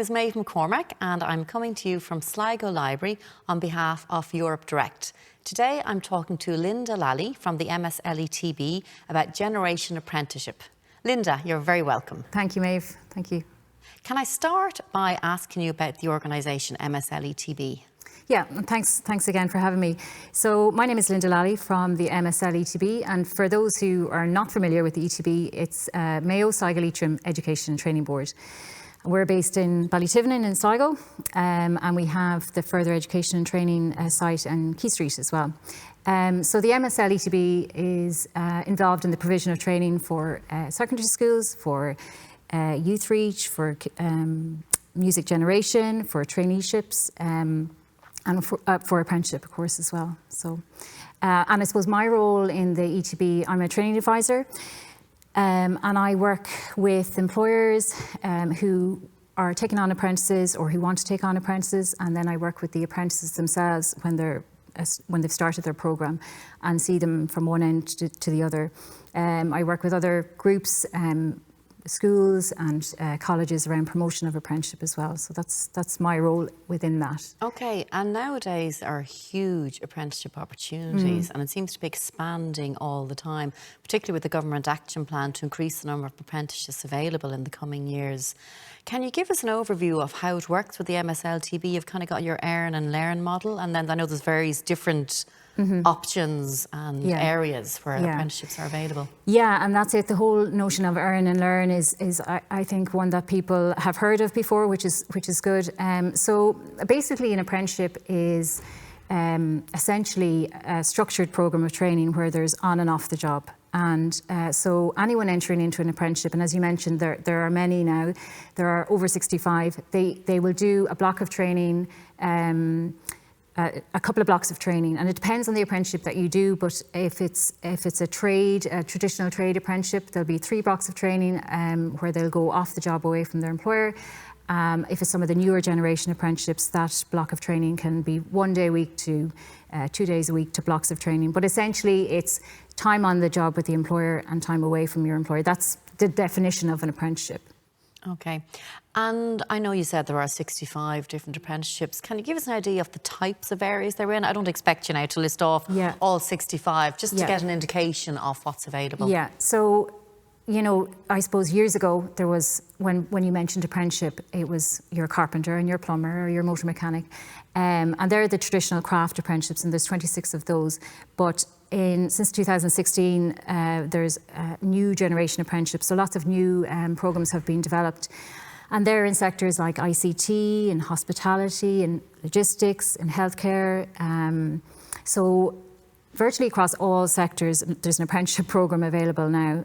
is Maeve McCormack and I'm coming to you from Sligo Library on behalf of Europe Direct. Today I'm talking to Linda Lally from the MSLETB about Generation Apprenticeship. Linda, you're very welcome. Thank you, Maeve. Thank you. Can I start by asking you about the organisation MSLETB? Yeah, and thanks again for having me. So my name is Linda Lally from the MSLETB, and for those who are not familiar with the ETB, it's Mayo, Sligo, Leitrim Education and Training Board. We're based in Ballytivenin in Sligo, and we have the Further Education and Training site in Key Street as well. So the MSLETB is involved in the provision of training for secondary schools, for youth reach, for music generation, for traineeships, and for apprenticeship, of course, as well. So, and I suppose my role in the ETB, I'm a training advisor, and I work with employers who are taking on apprentices or who want to take on apprentices, and then I work with the apprentices themselves when they've started their programme and see them from one end to the other. I work with other groups, schools and colleges around promotion of apprenticeship as well. So that's my role within that. Okay, and nowadays there are huge apprenticeship opportunities and it seems to be expanding all the time, particularly with the government action plan to increase the number of apprenticeships available in the coming years. Can you give us an overview of how it works with the MSLETB? You've kind of got your earn and learn model, and then I know there's various different options and areas where apprenticeships are available. Yeah, and that's it. The whole notion of earn and learn is I think one that people have heard of before, which is good. So basically, an apprenticeship is essentially a structured program of training where there's on and off the job. And so anyone entering into an apprenticeship, and as you mentioned, there are many now, there are over 65, they will do a block of training, a couple of blocks of training, and it depends on the apprenticeship that you do. But if it's a traditional trade apprenticeship, there'll be 3 blocks of training where they'll go off the job away from their employer. If it's some of the newer generation apprenticeships, that block of training can be 1 day a week to 2 days a week to blocks of training. But essentially, it's time on the job with the employer and time away from your employer. That's the definition of an apprenticeship. Okay, and I know you said there are 65 different apprenticeships. Can you give us an idea of the types of areas they're in? I don't expect you now to list off all 65, just to get an indication of what's available. Yeah, so, you know, I suppose years ago there was, when you mentioned apprenticeship, it was your carpenter and your plumber or your motor mechanic. And they're the traditional craft apprenticeships, and there's 26 of those. But since 2016, there's new generation apprenticeships, so lots of new programmes have been developed. And they're in sectors like ICT and hospitality and logistics and healthcare. So virtually across all sectors, there's an apprenticeship programme available now.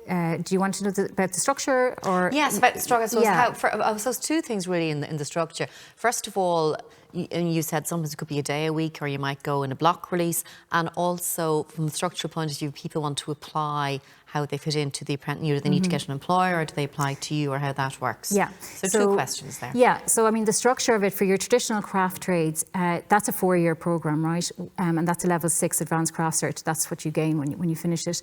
Do you want to know about the structure? Or yes, about the structure. I suppose 2 things really in the structure. First of all, you said sometimes it could be a day a week, or you might go in a block release. And also, from a structural point of view, people want to apply how they fit into the apprentice. Do they need to get an employer, or do they apply to you, or how that works? Yeah. So 2 questions there. Yeah. So I mean, the structure of it for your traditional craft trades, that's a 4-year programme, right? And that's a level 6 advanced craft cert. That's what you gain when you finish it.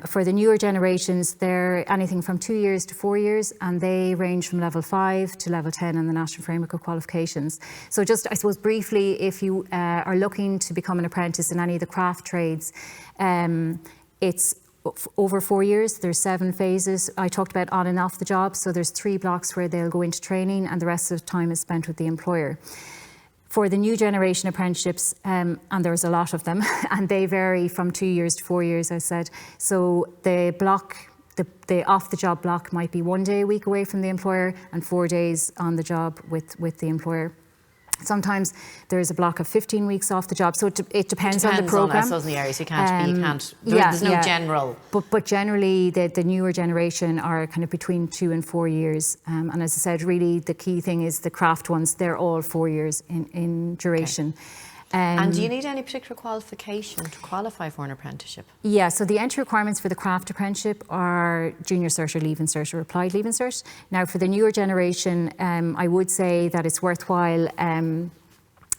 For the newer generations, they're anything from 2 years to 4 years, and they range from level 5 to level 10 in the National Framework of Qualifications. So just, I suppose, briefly, if you are looking to become an apprentice in any of the craft trades, it's over 4 years. There's 7 phases. I talked about on and off the job, so there's 3 blocks where they'll go into training and the rest of the time is spent with the employer. For the new generation apprenticeships, and there's a lot of them, and they vary from 2 years to 4 years, I said. So the block, the off-the-job block might be 1 day a week away from the employer and 4 days on the job with the employer. Sometimes there's a block of 15 weeks off the job, so it depends on the programme. On the areas. There's no general. But generally, the newer generation are kind of between 2 and 4 years. And as I said, really the key thing is the craft ones, they're all 4 years in duration. Okay. And do you need any particular qualification to qualify for an apprenticeship? Yeah, so the entry requirements for the craft apprenticeship are junior cert or leaving cert or applied leaving cert. Now for the newer generation, I would say that it's worthwhile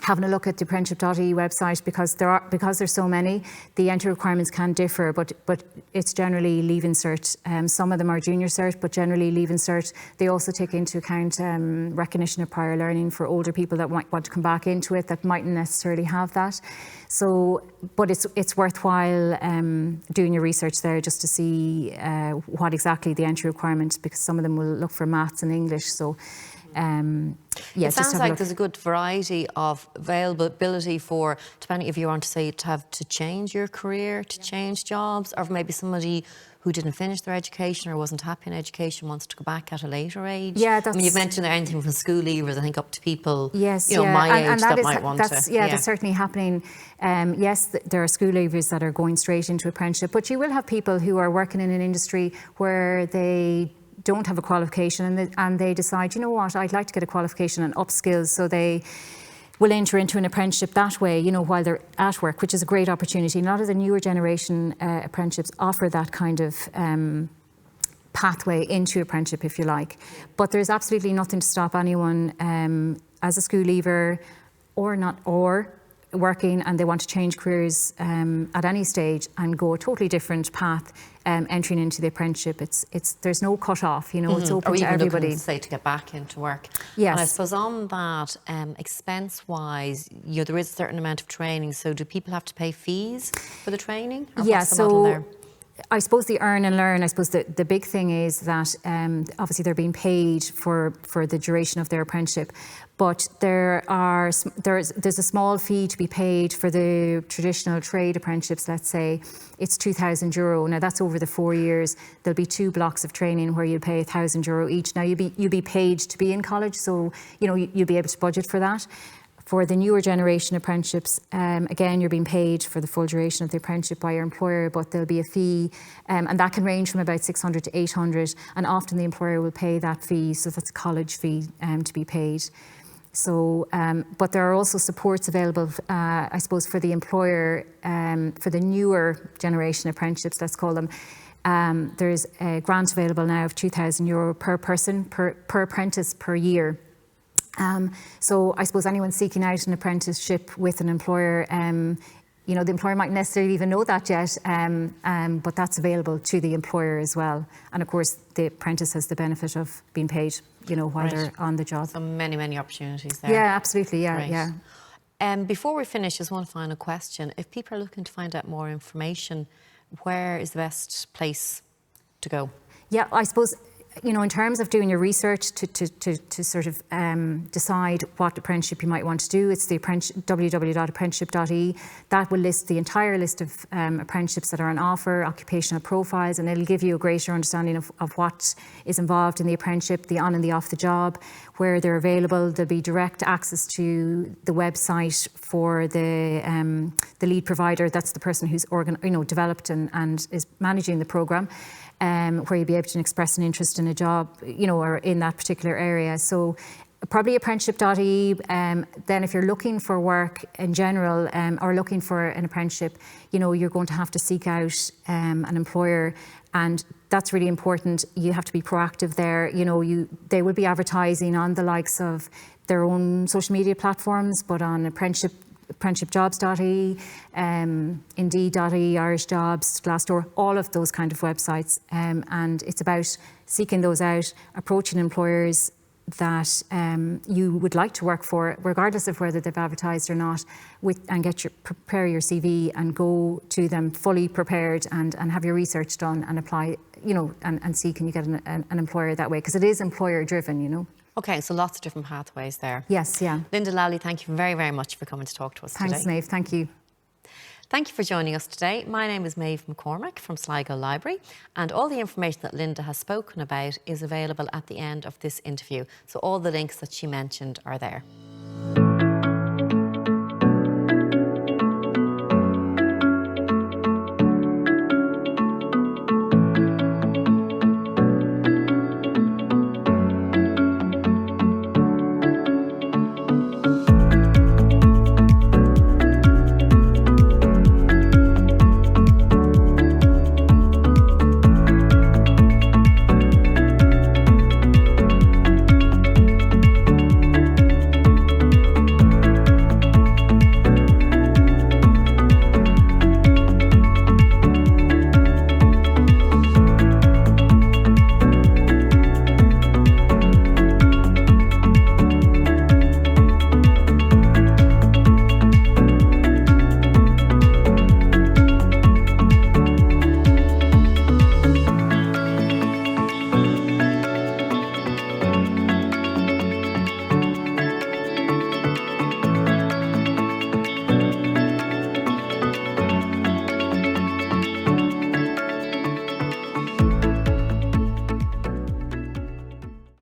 having a look at the apprenticeship.ie website, because there's so many, the entry requirements can differ, but it's generally Leaving Cert. Some of them are Junior Cert, but generally Leaving Cert. They also take into account recognition of prior learning for older people that might want to come back into it that mightn't necessarily have that. So, but it's worthwhile doing your research there just to see what exactly the entry requirements, because some of them will look for maths and English. So. Yeah, it sounds like there's a good variety of availability for, depending if you want to say to have to change your career, to change jobs, or maybe somebody who didn't finish their education or wasn't happy in education wants to go back at a later age. Yeah, I mean, you've mentioned there anything from school leavers, I think, up to people, yes, my age and that might want to. Yeah, that's certainly happening. Yes, there are school leavers that are going straight into apprenticeship, but you will have people who are working in an industry where they don't have a qualification and they decide, you know what, I'd like to get a qualification and up skills, so they will enter into an apprenticeship that way, while they're at work, which is a great opportunity. A lot of the newer generation apprenticeships offer that kind of pathway into apprenticeship, if you like. But there's absolutely nothing to stop anyone as a school leaver or working and they want to change careers at any stage and go a totally different path, entering into the apprenticeship. There's no cut off, it's open to everybody. Looking, say, to get back into work. Yes. And I suppose on that, expense wise, there is a certain amount of training. So do people have to pay fees for the training? Or what's the model there? I suppose the earn and learn, I suppose the big thing is that obviously they're being paid for the duration of their apprenticeship, but there's a small fee to be paid for the traditional trade apprenticeships. Let's say it's €2,000. Now that's over the 4 years. There'll be 2 blocks of training where you'll pay €1,000 each. Now you'll be paid to be in college, so you'll be able to budget for that. For the newer generation apprenticeships, again, you're being paid for the full duration of the apprenticeship by your employer, but there'll be a fee, and that can range from about 600 to 800, and often the employer will pay that fee, so that's a college fee to be paid. So, but there are also supports available, I suppose, for the employer, for the newer generation apprenticeships, let's call them. There's a grant available now of €2,000 per person, per apprentice per year. So I suppose anyone seeking out an apprenticeship with an employer, the employer might necessarily even know that yet, but that's available to the employer as well. And of course, the apprentice has the benefit of being paid, while they're on the job. So many opportunities there. Yeah, absolutely, yeah, right. yeah. Before we finish, just one final question. If people are looking to find out more information, where is the best place to go? Yeah, I suppose, in terms of doing your research to sort of decide what apprenticeship you might want to do, it's the www.apprenticeship.ie. That will list the entire list of apprenticeships that are on offer, occupational profiles, and it'll give you a greater understanding of what is involved in the apprenticeship, the on and the off the job, where they're available. There'll be direct access to the website for the lead provider. That's the person who's developed and is managing the programme. Where you'll be able to express an interest in a job, or in that particular area. So probably apprenticeship.ie. Then if you're looking for work in general, or looking for an apprenticeship, you're going to have to seek out an employer, and that's really important. You have to be proactive there. They will be advertising on the likes of their own social media platforms, but on apprenticeshipjobs.ie, Indeed.ie, Irish Jobs, Glassdoor, all of those kind of websites. And it's about seeking those out, approaching employers that you would like to work for, regardless of whether they've advertised or not, and prepare your CV and go to them fully prepared and have your research done and apply, and see can you get an employer that way, because it is employer driven, Okay, so lots of different pathways there. Yes, yeah. Linda Lally, thank you very, very much for coming to talk to us today. Thanks, Maeve. Thank you. Thank you for joining us today. My name is Maeve McCormack from Sligo Library, and all the information that Linda has spoken about is available at the end of this interview. So all the links that she mentioned are there.